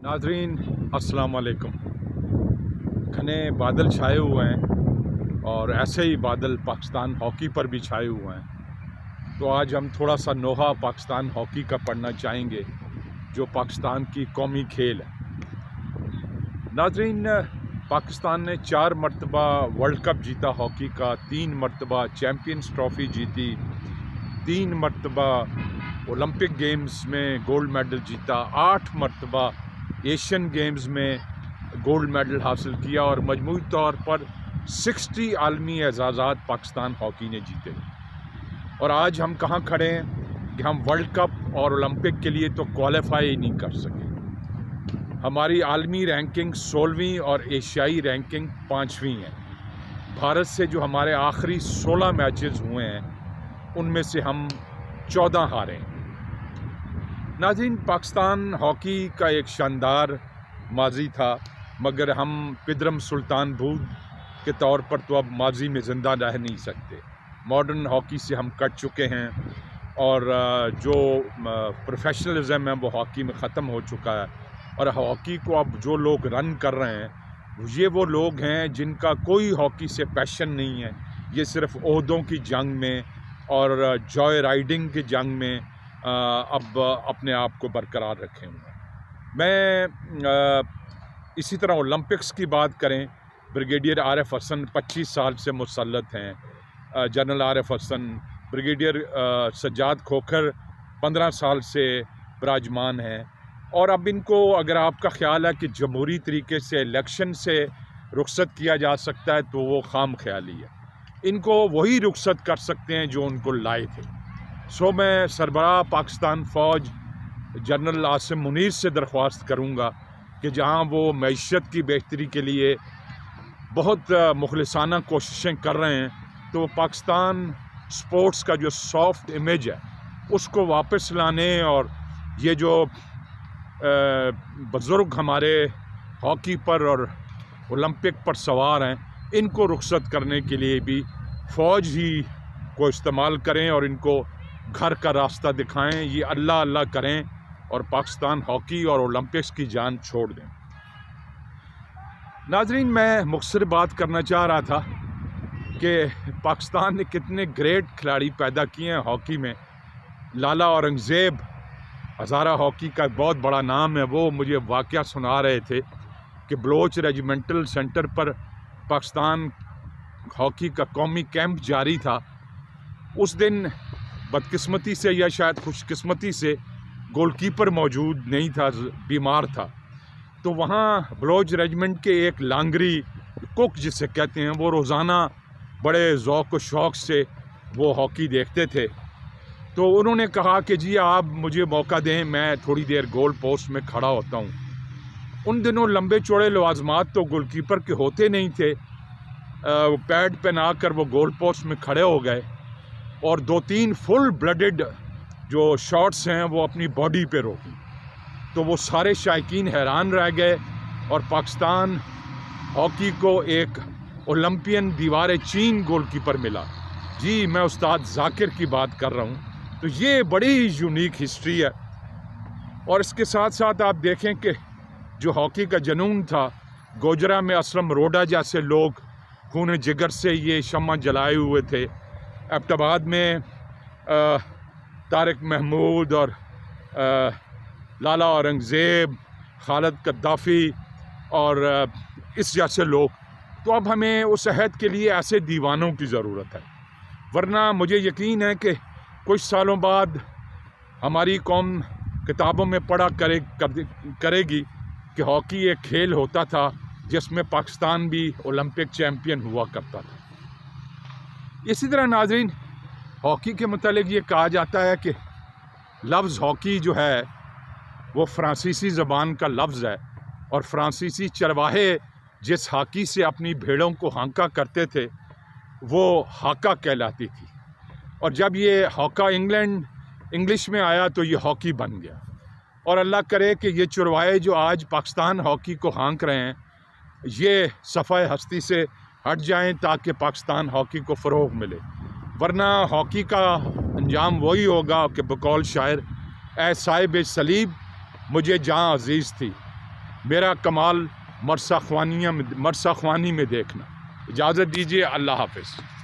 नाजरीन अस्सलाम वालेकुम। घने बादल छाए हुए हैं और ऐसे ही बादल पाकिस्तान हॉकी पर भी छाए हुए हैं। तो आज हम थोड़ा सा नोहा पाकिस्तान हॉकी का पढ़ना चाहेंगे, जो पाकिस्तान की कौमी खेल है। नाजरीन, पाकिस्तान ने 4 मरतबा वर्ल्ड कप जीता हॉकी का, 3 मरतबा चैम्पियंस ट्रॉफ़ी जीती, 3 मरतबा ओलंपिक गेम्स में गोल्ड मेडल जीता, 8 मरतबा एशियन गेम्स में गोल्ड मेडल हासिल किया और मजमूई तौर पर 60 आलमी एजाज़ात पाकिस्तान हॉकी ने जीते। और आज हम कहाँ खड़े हैं कि हम वर्ल्ड कप और ओलंपिक के लिए तो क्वालिफाई ही नहीं कर सके। हमारी आलमी रैंकिंग 16वीं और एशियाई रैंकिंग 5वीं है। भारत से जो हमारे आखिरी 16 मैचेस हुए हैं उनमें से हम 14 हारे हैं। नाज़रीन, पाकिस्तान हॉकी का एक शानदार माजी था, मगर हम पिदरम सुल्तान बूद के तौर पर तो अब माजी में ज़िंदा रह नहीं सकते। मॉडर्न हॉकी से हम कट चुके हैं और जो प्रोफेशनलिज़म है वो हॉकी में ख़त्म हो चुका है। और हॉकी को अब जो लोग रन कर रहे हैं ये वो लोग हैं जिनका कोई हॉकी से पैशन नहीं है। ये सिर्फ ओहदों की जंग में और जॉय राइडिंग की जंग में अब अपने आप को बरकरार रखे हुए हैं। मैं इसी तरह ओलंपिक्स की बात करें, ब्रिगेडियर आरिफ हसन 25 साल से मुसल्लत हैं, जनरल आरिफ हसन, ब्रिगेडियर सज्जाद खोखर 15 साल से विराजमान हैं। और अब इनको अगर आपका ख्याल है कि जमहूरी तरीके से इलेक्शन से रुखसत किया जा सकता है तो वो खाम ख्याली है। इनको वही रुखसत कर सकते हैं जो उनको लाए थे। सो मैं सरबराह पाकिस्तान फ़ौज जनरल आसिम मुनीर से दरख्वास्त करूँगा कि जहाँ वो मईशत की बेहतरी के लिए बहुत मुखलिसाना कोशिशें कर रहे हैं, तो वो पाकिस्तान स्पोर्ट्स का जो सॉफ्ट इमेज है उसको वापस लाने और ये जो बुज़ुर्ग हमारे हॉकी पर और ओलंपिक पर सवार हैं इनको रुखसत करने के लिए भी फ़ौज ही को इस्तेमाल करें और इनको घर का रास्ता दिखाएं। ये अल्लाह अल्लाह करें और पाकिस्तान हॉकी और ओलंपिक्स की जान छोड़ दें। नाजरीन, मैं मुख्तसर बात करना चाह रहा था कि पाकिस्तान ने कितने ग्रेट खिलाड़ी पैदा किए हैं हॉकी में। लाला औरंगज़ेब हज़ारा हॉकी का बहुत बड़ा नाम है। वो मुझे वाक़या सुना रहे थे कि बलोच रेजिमेंटल सेंटर पर पाकिस्तान हॉकी का कौमी कैंप जारी था। उस दिन बदकिस्मती से या शायद खुशकिस्मती से गोलकीपर मौजूद नहीं था, बीमार था। तो वहाँ बलोच रेजिमेंट के एक लांगरी कुक जिसे कहते हैं, वो रोज़ाना बड़े ज़ौक़ व शौक़ से वो हॉकी देखते थे। तो उन्होंने कहा कि जी आप मुझे मौका दें, मैं थोड़ी देर गोल पोस्ट में खड़ा होता हूँ। उन दिनों लंबे चौड़े लवाजमात तो गोलकीपर के होते नहीं थे। पैड पहना कर वो गोल पोस्ट में खड़े हो गए और 2-3 फुल ब्लडेड जो शॉट्स हैं वो अपनी बॉडी पे रोकी। तो वो सारे शायकीन हैरान रह गए और पाकिस्तान हॉकी को एक ओलंपियन दीवार चीन गोलकीपर मिला। जी, मैं उस्ताद जाकिर की बात कर रहा हूँ। तो ये बड़ी यूनिक हिस्ट्री है। और इसके साथ साथ आप देखें कि जो हॉकी का जुनून था, गोजरा में असलम रोडा जैसे लोग खून जिगर से ये शम्मा जलाए हुए थे। एबटाबाद में तारिक महमूद और लाला औरंगज़ेब, खालिद गद्दाफ़ी और इस जैसे लोग। तो अब हमें उस अहद के लिए ऐसे दीवानों की ज़रूरत है, वरना मुझे यकीन है कि कुछ सालों बाद हमारी कौम किताबों में पढ़ा करेगी कि हॉकी एक खेल होता था जिसमें पाकिस्तान भी ओलंपिक चैम्पियन हुआ करता था। इसी तरह नाजरीन, हॉकी के मुतालिक ये कहा जाता है कि लफ्ज़ हॉकी जो है वो फ़्रांसीसी ज़बान का लफ्ज़ है और फ़्रांसीसी चरवाहे जिस हाकी से अपनी भेड़ों को हांका करते थे वो हाका कहलाती थी। और जब ये हॉका इंग्लिश में आया तो ये हॉकी बन गया। और अल्लाह करे कि ये चरवाहे जो आज पाकिस्तान हॉकी को हाँक रहे हैं ये सफ़ाए हस्ती से हट जाएं ताकि पाकिस्तान हॉकी को फ़रोग़ मिले, वरना हॉकी का अंजाम वही होगा कि बकौल शायर, ए साहिब सलीब मुझे जहाँ अजीज़ थी। میرا کمال مرسا خوانی میں دیکھنا۔ اجازت دیجیے، اللہ حافظ۔